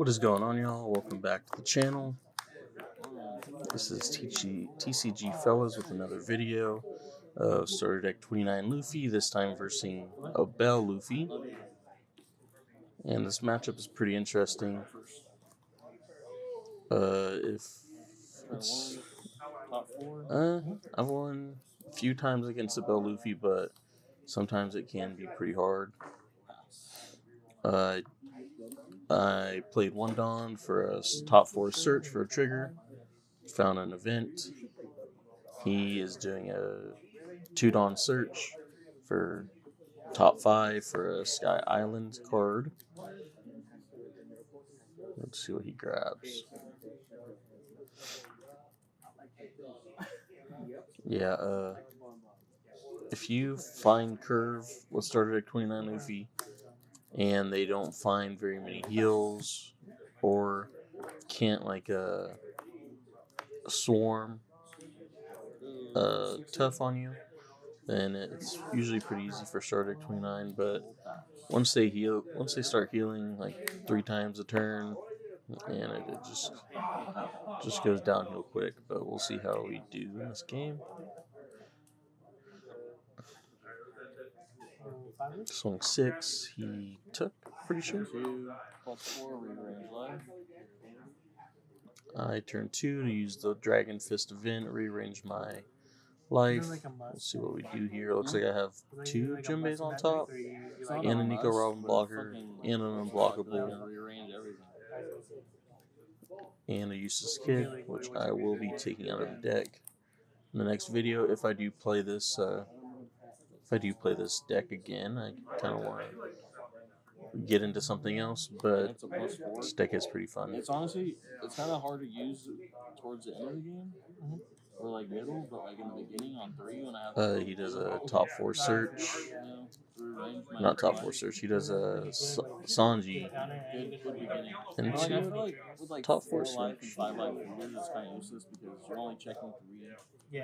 What is going on, y'all? Welcome back to the channel. This is TCG Fellas with another video of Starter Deck 29 Luffy, this time versus a Bell Luffy. And this matchup is pretty interesting. If it's I've won a few times against a Bell Luffy, but sometimes it can be pretty hard. I played one Dawn for a top 4 search for a trigger, found an event. He is doing a 2 Dawn search for top 5 for a Sky Island card. Let's see what he grabs. Yeah, if you find Curve with Starter Deck 29 Luffy and they don't find very many heals or can't swarm tough on you, then it's usually pretty easy for Starter Deck 29. But once they start healing like 3 times a turn, and it just goes downhill quick. But we'll see how we do in this game. Swing 6, he took, pretty sure. 2+4, rearrange life. I turn 2 to use the Dragon Fist event, rearrange my life. Let's see what we do here. Looks like I have 2 Jinbeis on top, and a Nico Robin blocker, and an unblockable, and a useless kid, which I will be taking out of the deck in the next video. If I do play this deck again, I kind of want to get into something else, but this deck is pretty fun. It's honestly, it's kind of hard to use towards the end of the game, or like middle, but like in the beginning on 3 when I have. He does a top 4 search. Not top 4 search. He does a Sanji. Good beginning. And with top 4 life and search. 5 life fingers, it's kind of useless because you're only checking 3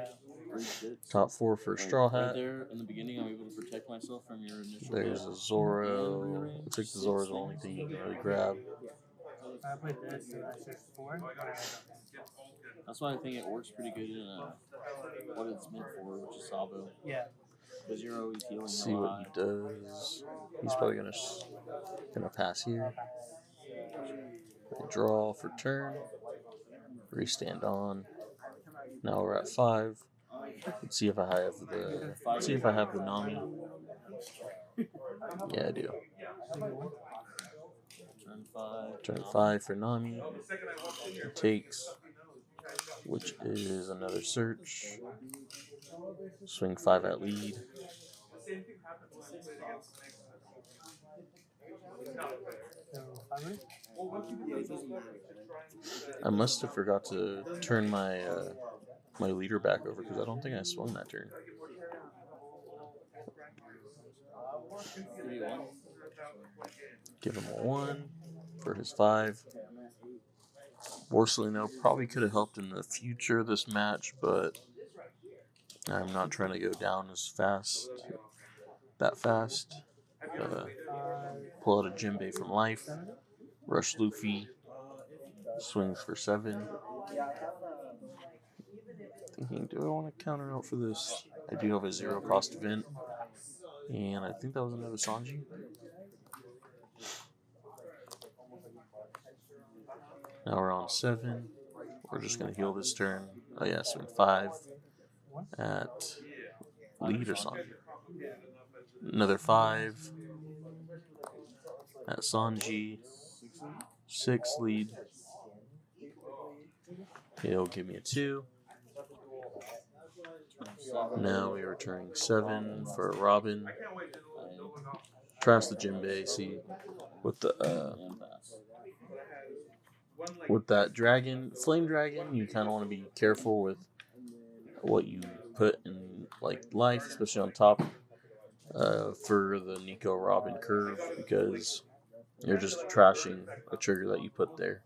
shits. Top 4 for Straw Hat. Right there in the beginning, I'm able to protect myself from your initial. There's a Zoro. Looks like the Zoro's the only thing you can really grab. I played this, so I searched 4. That's why I think it works pretty good in what it's meant for, which is Sabo. Yeah. Because you're always healing. Let's see what he does. He's probably gonna pass here. Draw for turn. Restand on. Now we're at 5. Let's see if I have the Nami. Yeah, I do. Turn 5 for Nami. He takes, which is another search. Swing 5 at lead. I must have forgot to turn my my leader back over because I don't think I swung that turn. Give him a 1 for his 5. Borsalino probably could have helped in the future this match, but I'm not trying to go down that fast. Pull out a Jinbei from life. Rush Luffy. Swings for 7. Thinking, do I want to counter out for this? I do have a 0 cost event. And I think that was another Sanji. Now we're on 7. We're just going to heal this turn. Oh yeah, swing 5 at lead or Sanji. Another 5 at Sanji. 6 lead. He'll give me a 2. Now we are turning 7 for Robin. Trash the Jinbei. See, with that dragon, flame dragon, you kind of want to be careful with what you put in life, especially on top for the Nico Robin curve, because you're just trashing a trigger that you put there.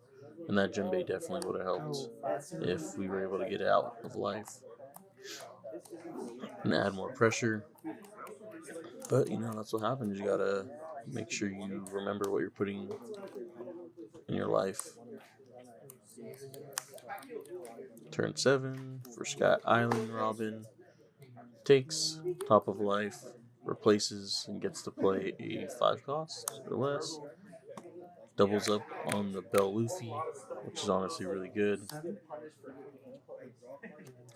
And that Jinbei definitely would have helped if we were able to get it out of life and add more pressure. But, that's what happens. You gotta make sure you remember what you're putting in your life. Turn 7 for Sky Island Robin. Takes top of life, replaces, and gets to play a 5 cost or less. Doubles up on the Bell Luffy, which is honestly really good.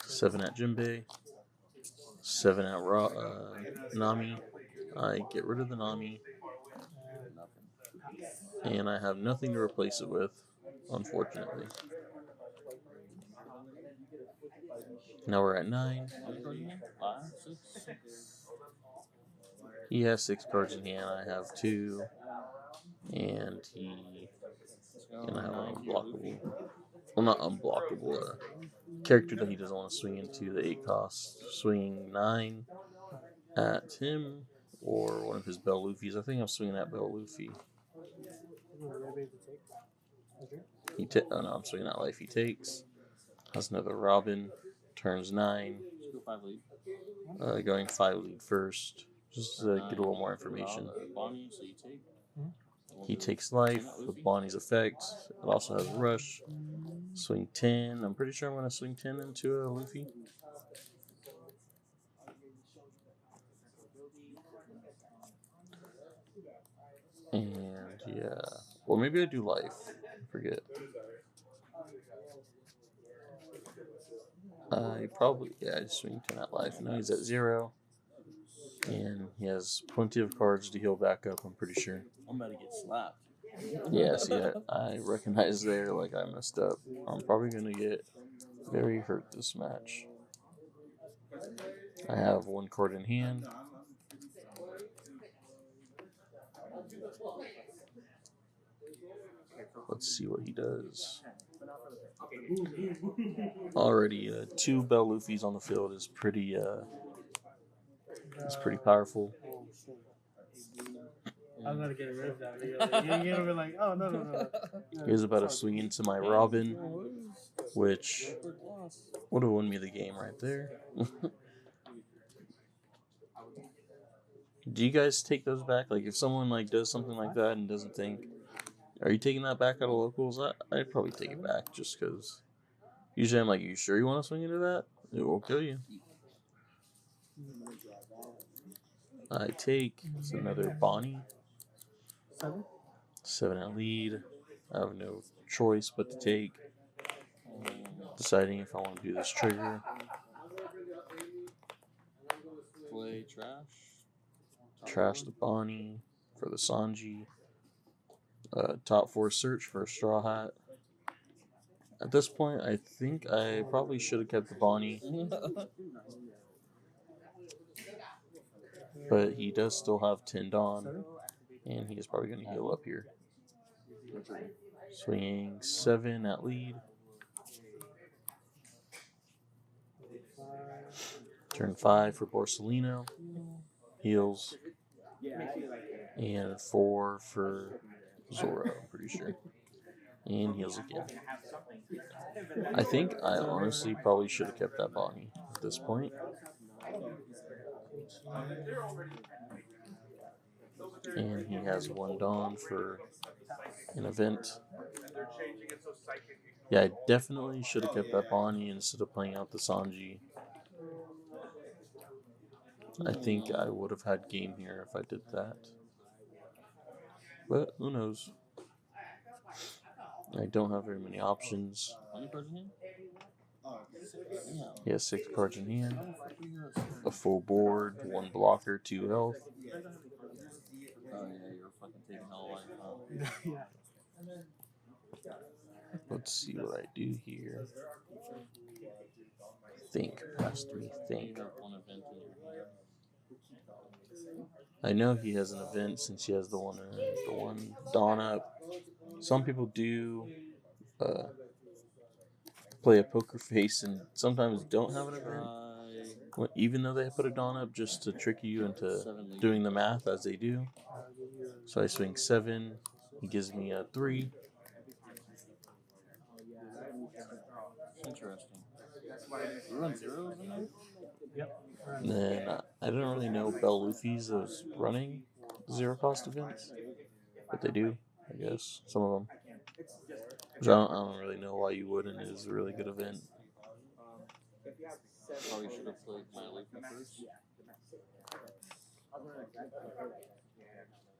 7 at Jinbei. 7 at Nami. I get rid of the Nami. And I have nothing to replace it with, unfortunately. Now we're at 9. He has 6 cards in hand. I have 2. And I have an unblockable. Well, not unblockable. Character that he doesn't want to swing into the 8 cost. Swinging 9 at him or one of his Bell Luffy's. I think I'm swinging at Bell Luffy. Oh no, I'm swinging at life. He takes. Has another Robin. Turns 9. Going 5 lead first. Just to get a little more information. He takes life with Bonnie's effect. It also has rush. Swing 10. I'm pretty sure I'm going to swing 10 into a Luffy. And yeah. Or maybe I do life. I forget. I just swing 10 at life. Now he's at 0. And he has plenty of cards to heal back up, I'm pretty sure. I'm about to get slapped. Yeah, see, I recognize there, like, I messed up. I'm probably going to get very hurt this match. I have 1 card in hand. Let's see what he does. Already, 2 Bell Luffy's on the field is pretty powerful. I'm gonna get rid of that. You're gonna be like, oh no. He was about to swing into my Robin, which would have won me the game right there. Do you guys take those back? Like, if someone like does something like that and doesn't think, are you taking that back out of locals? I'd probably take it back just because. Usually I'm like, you sure you want to swing into that? It will kill you. I take. It's another Bonnie. 7 at lead. I have no choice but to take. Deciding if I want to do this trigger. Play trash. Trash the Bonnie for the Sanji. Top 4 search for a Straw Hat. At this point, I think I probably should have kept the Bonnie. But he does still have 10 Dawn. And he is probably going to heal up here. Swinging 7 at lead. Turn 5 for Borsellino. Heals. And 4 for Zoro, I'm pretty sure. And heals again. I think I honestly probably should have kept that Bonnie at this point. And he has 1 Dawn for an event. Yeah, I definitely should have kept that Bonnie instead of playing out the Sanji. I think I would have had game here if I did that. But who knows? I don't have very many options. He has 6 cards in hand. A full board, 1 blocker, 2 health. Oh yeah, you're fucking taking all life out. Let's see what I do here. Think, past me, think. I know he has an event since he has the one Dawn up. Some people do play a poker face and sometimes don't have an event, even though they put a Dawn up just to trick you into doing the math as they do. So I swing 7. He gives me a 3. Interesting. We run zeros in there? Yep. And then I don't really know Bell Luffy's is running 0 cost events, but they do, I guess, some of them. Which I don't really know why you wouldn't. It is a really good event. Probably should have played my Luffy first.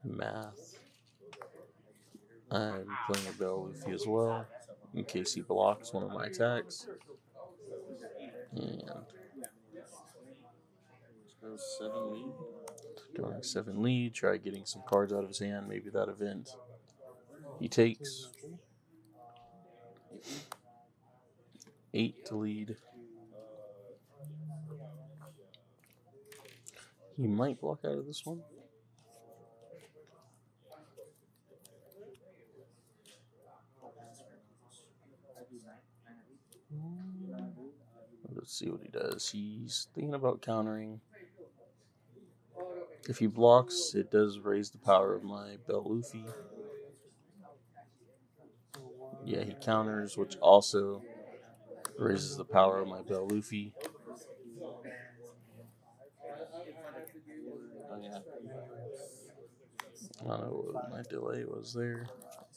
Math. I'm playing a Bell Luffy as well, in case he blocks one of my attacks. And Let's go 7 lead. going 7 lead, try getting some cards out of his hand, maybe that event. He takes 8 to lead. He might block out of this one. Let's see what he does. He's thinking about countering. If he blocks, it does raise the power of my Bell Luffy. Yeah, he counters, which also raises the power of my Bell Luffy. Oh, yeah. I don't know what my delay was there.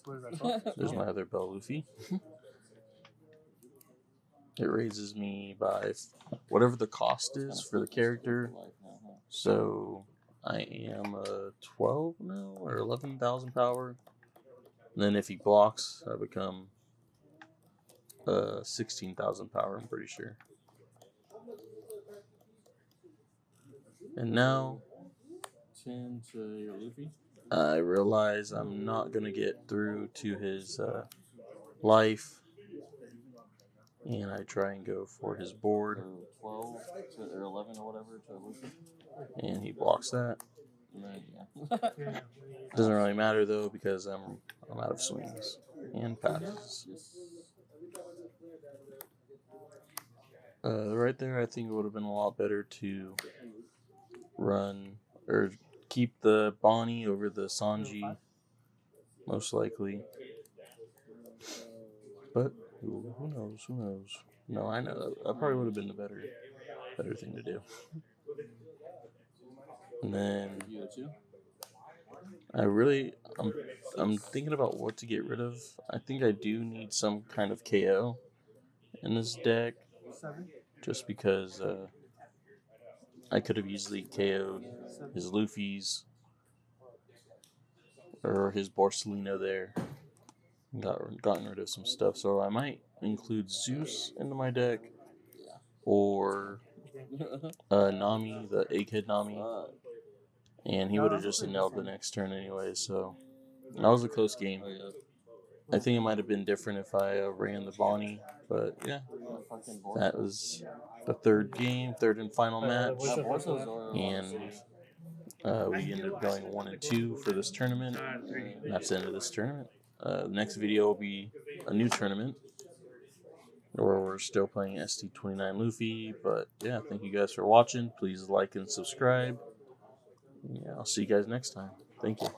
What is that called? There's my other Bell Luffy. It raises me by whatever the cost is for the character. So I am a 12 now, or 11,000 power. And then if he blocks, I become 16,000 power, I'm pretty sure. And now 10 to your Luffy. I realize I'm not going to get through to his life. And I try and go for his board. Or 12 to, or 11 or whatever to Luffy. And he blocks that. And then, yeah. Doesn't really matter though, because I'm out of swings and passes. Right there, I think it would have been a lot better to run or keep the Bonnie over the Sanji, most likely. But who knows? Who knows? No, I know that probably would have been the better thing to do. And then You too? I'm thinking about what to get rid of. I think I do need some kind of KO in this deck, just because I could have easily KO'd his Luffy's or his Borsalino there. Gotten rid of some stuff, so I might include Zeus into my deck, or Nami, the Egghead Nami, and he would have just nailed the next turn anyway. So that was a close game. I think it might have been different if I ran the Bonnie, but yeah, that was the third and final match, and we ended up going 1-2 for this tournament. And that's the end of this tournament. The next video will be a new tournament where we're still playing St-29 Luffy. But yeah, thank you guys for watching. Please like and subscribe. Yeah, I'll see you guys next time. Thank you.